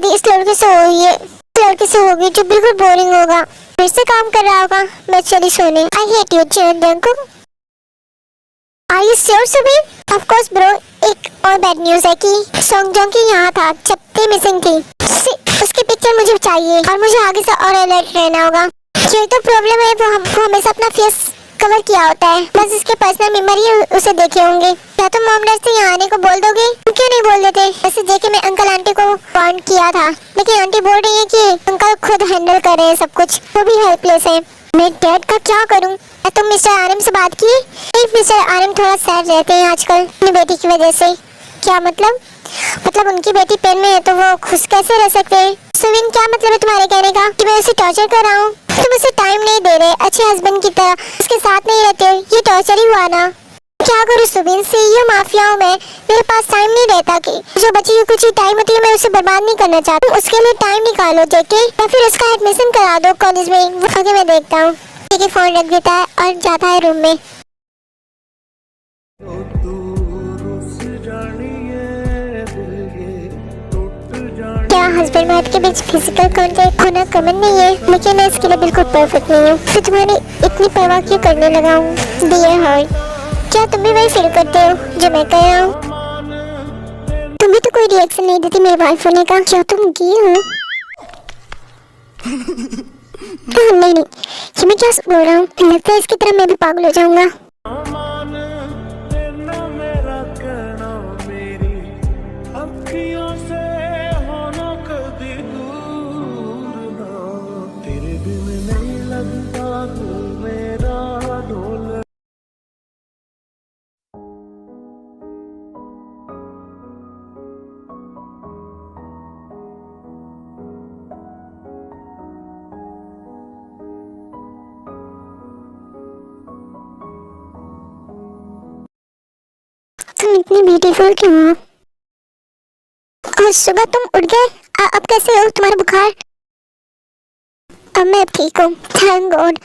शादी इस लड़के से हो रही है, इस लड़के से होगी जो बिल्कुल बोरिंग होगा, फिर से काम कर रहा होगा। मैं चली सोने। I hate you Jungkook. Are you sure Soobin? Of course bro. एक और बैड न्यूज़ है कि सोंगजोंग की यहाँ था जब ते मिसिंग थी। उसकी पिक्चर मुझे चाहिए और मुझे आगे से और अलर्ट रहना होगा। यही तो प्रॉब्लम है, वो हमेशा अपना फेस कवर किया होता है। बस उसके पर्सनल मेमोरी उसे देखे होंगे। क्या तुम मॉम डैड से यहाँ आने को बोल दोगे? क्यों नहीं बोल देते? वैसे जेके मैं अंकल आंटी को वार्न किया था, लेकिन आंटी बोल रही है कि अंकल खुद हैंडल कर रहे हैं सब कुछ, वो भी हेल्पलेस है। मैं डैड का क्या करूं? तुम मिस्टर आरएम से बात की? मिस्टर आरएम थोड़ा सैड रहते हैं आजकल अपनी बेटी की वजह से। क्या मतलब? उनकी बेटी पेन में है तो वो खुश कैसे रह सकते हैं? सुविन, क्या मतलब है तुम्हारे कहने का कि मैं उसे टॉर्चर कर रहा हूँ? तुम उसे टाइम नहीं दे रहे, अच्छे हस्बैंड की तरह उसके साथ नहीं रहते हो, ये टॉर्चर ही हुआ ना? क्या करूँ सुबिन, सीईओ माफिया हूँ मैं, मेरे पास टाइम नहीं रहता कि जो बची हुई कुछ टाइम होती है मैं उसे बर्बाद नहीं करना चाहती। उसके लिए टाइम निकालो जेके, या फिर उसका एडमिशन करा दो कॉलेज में। आगे मैं देखता हूँ। जेके फोन रख देता है और जाता है रूम में। क्या हस्बैंड वाइफ के बीच फिजिकल कांटेक्ट होना कॉमन नहीं है, लेकिन मैं इसके लिए बिल्कुल परफेक्ट नहीं हूँ। तो तुम्हारी इतनी परवाह क्यों करने लगा हूँ डियर हार्ट? क्या तुम भी वही फील करते हो जो मैं कह रहा हूँ? तुम भी तो कोई रिएक्शन नहीं देती मेरे वाइफ होने का। क्या तुम गी हो? नहीं, ये मैं क्या बोल रहा हूँ? लगता है इसकी तरह मैं भी पागल हो जाऊंगा। तुम इतनी ब्यूटीफुल क्यों हो? और सुबह तुम उठ गए? अब कैसे हो? तुम्हारा बुखार? अब मैं ठीक हूँ, थैंक गॉड।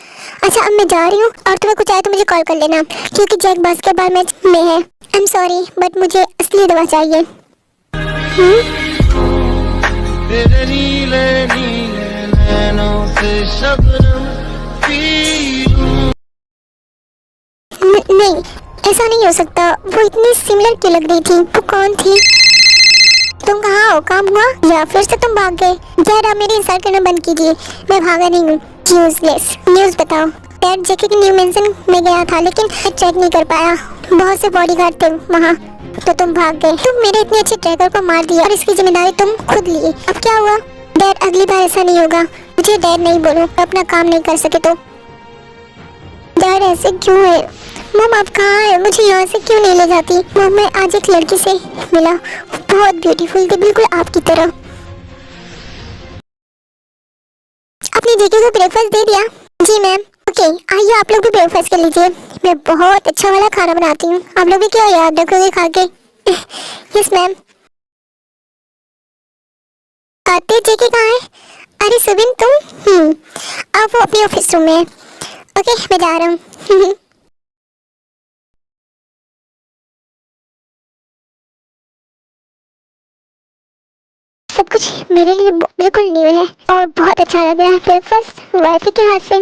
अच्छा अब मैं जा रही हूँ, और तुम्हें कुछ आए तो मुझे कॉल कर लेना, क्योंकि जैक बास्केटबॉल मैच में है। आई एम सॉरी बट मुझे असली दवा चाहिए। तेरे नीले नीले नैनों से शबनम नहीं, ऐसा नहीं हो सकता। वो इतनी सिमिलर क्यों लग रही थी? वो कौन थी? तुम कहाँ हो? काम हुआ या फिर से तुम भाग गए? यार आप मेरी इंसल्ट करना बंद कीजिए, मैं भागा नहीं हूँ। यूजलेस। न्यूज़ बताओ। डैड जेके की न्यू मेंशन में गया था, लेकिन चेक नहीं कर पाया, बहुत से बॉडीगार्ड थे वहाँ, तो तुम भाग गए। तुम मेरे इतने अच्छे ट्रैकर को मार दिया और इसकी जिम्मेदारी तुम खुद लिए। अब क्या हुआ? डैड अगली बार ऐसा नहीं होगा। मुझे डैड नहीं बोलो, अपना काम नहीं कर सके तो। डैड ऐसे क्यों है? मम आप कहाँ है? मुझे यहाँ से क्यों नहीं ले जाती? मम मैं आज एक लड़की से मिला, बहुत ब्यूटीफुल थी, बिल्कुल आपकी तरह। आपने जेके को ब्रेकफास्ट दे दिया? जी मैम। ओके आइए आप लोग भी ब्रेकफास्ट कर लीजिए, मैं बहुत अच्छा वाला खाना बनाती हूँ, आप लोग भी क्या याद रखोगे खा के? Yes ma'am. आते जेके कहाँ है? अरे सुबिन तुम? आप वो अपने ऑफिस रूम में है। ओके मैं जा रहा हूँ। सब कुछ मेरे लिए बिल्कुल न्यू है और बहुत अच्छा लग रहा है। ब्रेकफास्ट वाइफ के हाथ से।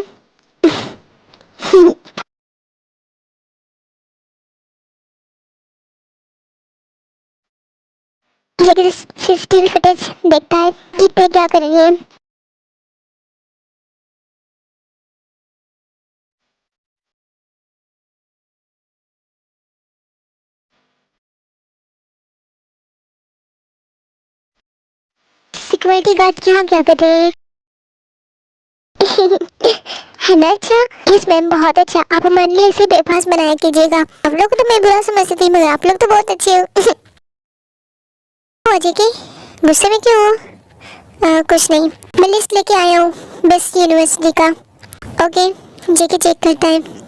लेकिन स्टील फुटेज देखता है कि ते क्या कर रही है। सिक्योरिटी गार्ड यहाँ क्या कर रहे हैं? है ना? अच्छा यस मैम बहुत अच्छा। आप हमारे लिए इसे ब्रेकफास्ट बनाया कीजिएगा। आप लोग तो मैं बुरा समझती थी, मगर आप लोग तो बहुत अच्छे हो। हो जेके गुस्से में क्यों हो? कुछ नहीं, मैं लिस्ट लेके आया हूँ बेस्ट यूनिवर्सिटी का। ओके जेके चेक करता है।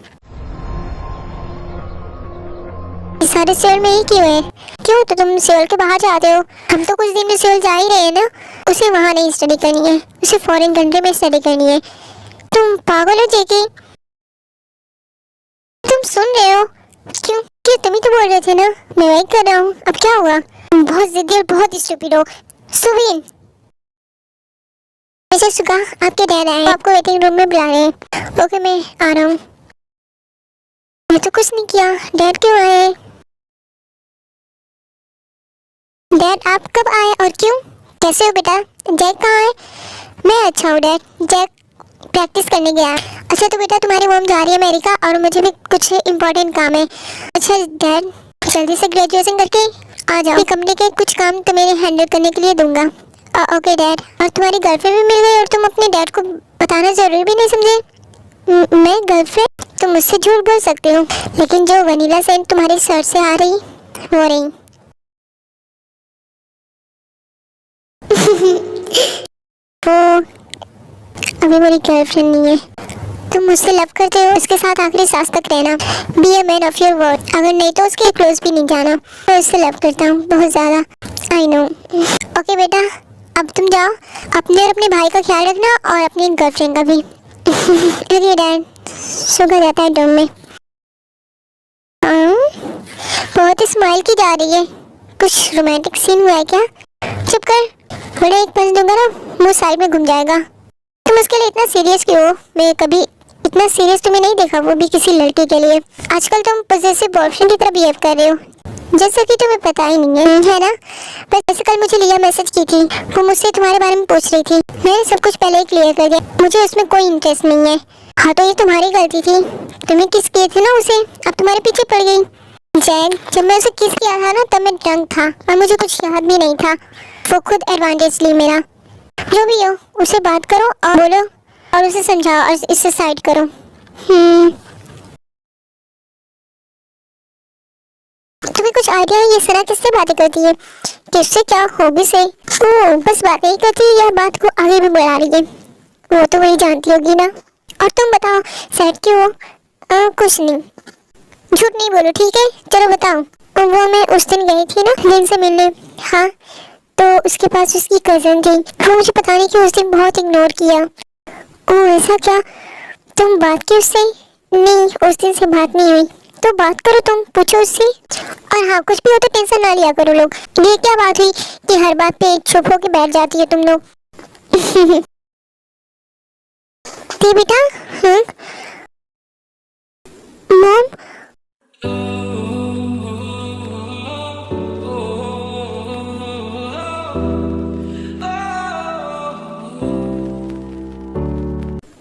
सारे सेल में ही क्यों है? क्यों तो तुम सेल के बाहर जाते हो? हम तो कुछ दिन में सेल जा ही रहे हैं ना। उसे वहाँ नहीं स्टडी करनी है, उसे फॉरेन कंट्री में स्टडी करनी है। तुम पागल हो जेके? तुम सुन रहे हो? क्यों क्यों तुम ही तो बोल रहे थे ना। मैं वही कर रहा हूँ, अब क्या हुआ? तुम बहुत जिद्दी और बहुत स्टूपिड हो सुबीन। अच्छा सुगा, आपके डैड आए, आपको वेटिंग रूम में बुला रहे हैं। ओके मैं आ रहा हूँ। मैं तो कुछ नहीं किया, डैड क्यों आए? डैड आप कब आए और क्यों? कैसे हो बेटा? जैक कहाँ है? मैं अच्छा हूँ डैड, जैक प्रैक्टिस करने गया। अच्छा तो बेटा तुम्हारी मॉम जा रही है अमेरिका और मुझे भी कुछ इम्पोर्टेंट काम है। अच्छा डैड जल्दी से ग्रेजुएशन करके आ जाओ, कंपनी के कुछ काम तुम्हें हैंडल करने के लिए दूंगा। Okay dad. और तुम्हारी गर्लफ्रेंड भी मिल गई और तुम अपने डैड को बताना जरूरी भी नहीं समझे? मैं गर्लफ्रेंड? तुम मुझसे झूठ बोल सकते हो, लेकिन जो वनीला सेंट तुम्हारे सर से आ रही वो रही। वो अभी मेरी गर्लफ्रेंड नहीं है। तुम मुझसे लव करते हो, उसके साथ आखिरी सांस तक रहना। Be a man of your word, अगर नहीं तो उसके क्लोज भी नहीं जाना। मैं उससे लव करता हूँ बहुत ज़्यादा। I know. ओके बेटा अब तुम जाओ, अपने और अपने भाई का ख्याल रखना और अपनी गर्लफ्रेंड का भी। Okay dad. सुबह जाता है डोम में। बहुत ही स्माइल की जा रही है, कुछ रोमांटिक सीन हुआ है क्या? चुप कर, बड़ा एक पंच दूंगा ना मुंह साइड में घूम जाएगा। तुम उसके लिए इतना सीरियस क्यों हो? मैं कभी इतना सीरियस तुम्हें नहीं देखा, वो भी किसी लड़की के लिए। आजकल तुम पॉसेसिव बॉयफ्रेंड की तरह बिहेव कर रहे हो, जैसा कि तुम्हें पता ही नहीं है ना? वैसे कल मुझे लिया मैसेज की थी, वो मुझसे तुम्हारे बारे में पूछ रही थी। मैंने सब कुछ पहले ही क्लियर कर दिया, मुझे उसमें कोई इंटरेस्ट नहीं है। हाँ तो ये तुम्हारी गलती थी, तुम्हें किस किए थे ना उसे, अब तुम्हारे पीछे पड़ गई। जैक जब मैं उसे किस किया था ना तब मैं ड्रंक था और मुझे कुछ याद भी नहीं था। वो खुद एडवांटेज ली मेरा। जो भी हो उसे बात करो और बोलो और उसे समझाओ और इससे साइड करो। तुम्हें कुछ आइडिया है ये सना किससे बातें करती है? किससे? क्या हॉबी से? ओह बस बातें ही करती है या बात को आगे भी बढ़ा रही है? वो तो वही जानती होगी ना। और तुम बताओ सैड क्यों हो? कुछ नहीं, झूठ नहीं बोलो ठीक है? चलो बताओ। वो मैं उस दिन गई थी ना दिन से मिलने। हाँ तो उसके पास उसकी कजन थी, वो मुझे पता नहीं कि उस दिन बहुत इग्नोर किया। ओह ऐसा क्या? तुम बात की उससे? नहीं उस दिन से बात नहीं हुई। तो बात करो, तुम पूछो उससे। और हाँ कुछ भी हो तो टेंशन ना लिया करो लोग। ये क्या बात हुई कि हर बात पे चुप होके बैठ जाती है तुम लोग? ती बेटा। मॉम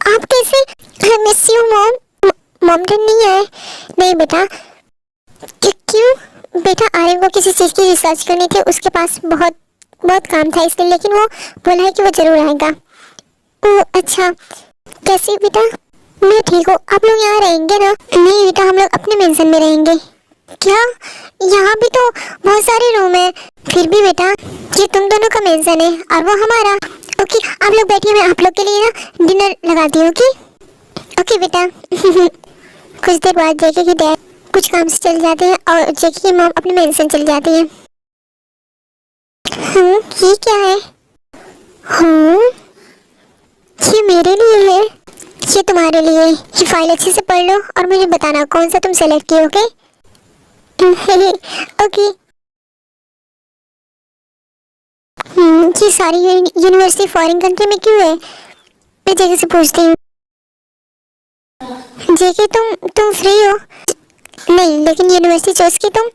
आप कैसे? I miss you mom. Mom dad नहीं आए? नहीं बेटा। क्यों बेटा? आर्यन को किसी चीज़ की रिसर्च करनी थी, उसके पास बहुत बहुत काम था इसलिए, लेकिन वो बोला है कि वो जरूर आएगा। ओह अच्छा। कैसे बेटा? मैं ठीक हूँ। आप लोग यहाँ रहेंगे ना? नहीं बेटा हम लोग अपने मेंशन में रहेंगे। क्या? यहाँ भी तो बहुत सारे रूम है। फिर भी बेटा ये तुम दोनों का मेंशन है और वो हमारा। ओके आप लोग बैठिए, मैं आप लोग के लिए ना डिनर लगाती हूँ। ओके बेटा। कुछ देर बाद जेके की डैड कुछ काम से चले जाते हैं और जेके की मॉम अपने मेंशन चली जाती है। ये क्या है? ये मेरे लिए है, ये तुम्हारे लिए। ये फाइल अच्छे से पढ़ लो और मुझे बताना कौन सा तुम सेलेक्ट किए। Okay okay. ये सारी यूनिवर्सिटी फॉरेन कंट्री में क्यों है? मैं जेके से पूछती हूँ। जेके तुम फ्री हो? नहीं लेकिन यूनिवर्सिटी चूज की तुम?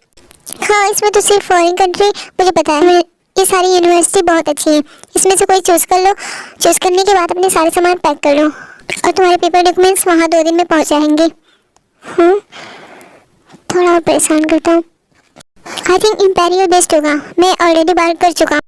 हाँ इसमें तो सिर्फ फॉरेन कंट्री मुझे पता है। ये सारी यूनिवर्सिटी बहुत अच्छी है, इसमें से कोई चूज कर लो। चूज करने के बाद अपने सारे सामान पैक कर लो और तुम्हारे पेपर डॉक्यूमेंट्स वहाँ 2 दिन में पहुँच जाएंगे। थोड़ा और परेशान करता हूँ। आई थिंक इम्पेरियल बेस्ट होगा, मैं ऑलरेडी बात कर चुका हूँ।